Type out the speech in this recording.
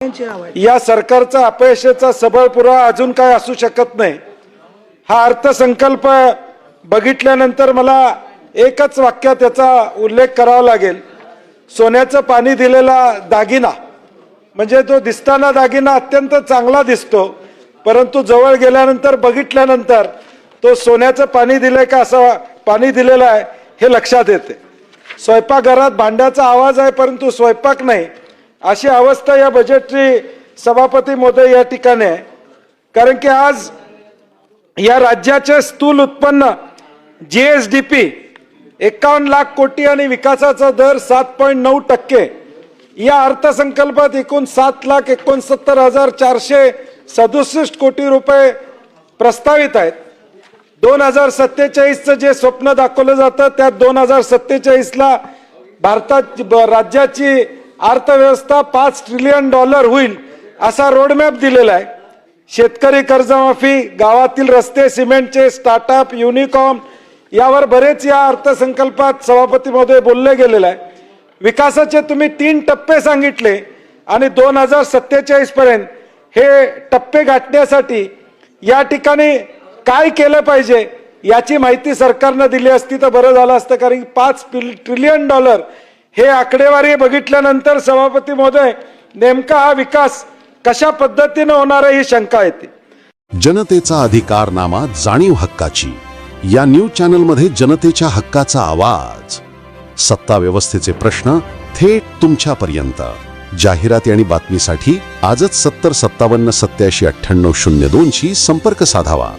या सरकारचा अपयशाचा सबळ पुरावा अजून काय असू शकत नाही। हा अर्थसंकल्प बघितल्यानंतर मला एकच वाक्यात त्याचा उल्लेख करावा लागेल। सोन्याचं पाणी दिलेला दागिना, म्हणजे तो दिसताना दागिना अत्यंत चांगला दिसतो, परंतु जवळ गेल्यानंतर बघितल्यानंतर तो सोन्याचं पाणी दिलंय का असं पाणी दिलेलं आहे हे लक्षात येते। स्वयंपाकघरात भांड्याचा आवाज आहे परंतु स्वयंपाक नाही, अशी अवस्था या बजेटची सभापती महोदय या ठिकाणी आहे। कारण की आज या राज्याचे स्थूल उत्पन्न जीएसडीपी 51 लाख कोटी आणि विकासाचा दर 7.9%। या अर्थसंकल्पात एकूण 7,69,467 कोटी रुपये प्रस्तावित आहेत। 2047चं जे स्वप्न दाखवलं जातं त्यात 2047ला भारतात राज्याची अर्थव्यवस्था $5 ट्रिलियन होईल असा रोडमॅप दिलेला आहे। शेतकरी कर्जमाफी, गावातील रस्ते, सिमेंटचे स्टार्टअप, युनिकॉर्न यावर बरेच या अर्थसंकल्पात सभापती महोदय बोलले गेलेले आहे। विकासाचे तुम्ही 3 टप्पे सांगितले आणि 2047 पर्यंत हे टप्पे गाठण्यासाठी या ठिकाणी काय केलं पाहिजे याची माहिती सरकारने दिली असती तर बरं झालं असतं। कारण $5 ट्रिलियन हे आकडेवारी बघितल्यानंतर सभापती महोदय नेमका हा विकास कशा पद्धतीने होणार आहे ही शंका येते। जनतेचा अधिकारनामा, जाणीव हक्काची या न्यूज चॅनल मध्ये जनतेच्या हक्काचा आवाज, सत्ता व्यवस्थेचे प्रश्न थेट तुमच्यापर्यंत। जाहिराती आणि बातमीसाठी आजच 70 57 87 98 02 शी संपर्क साधावा।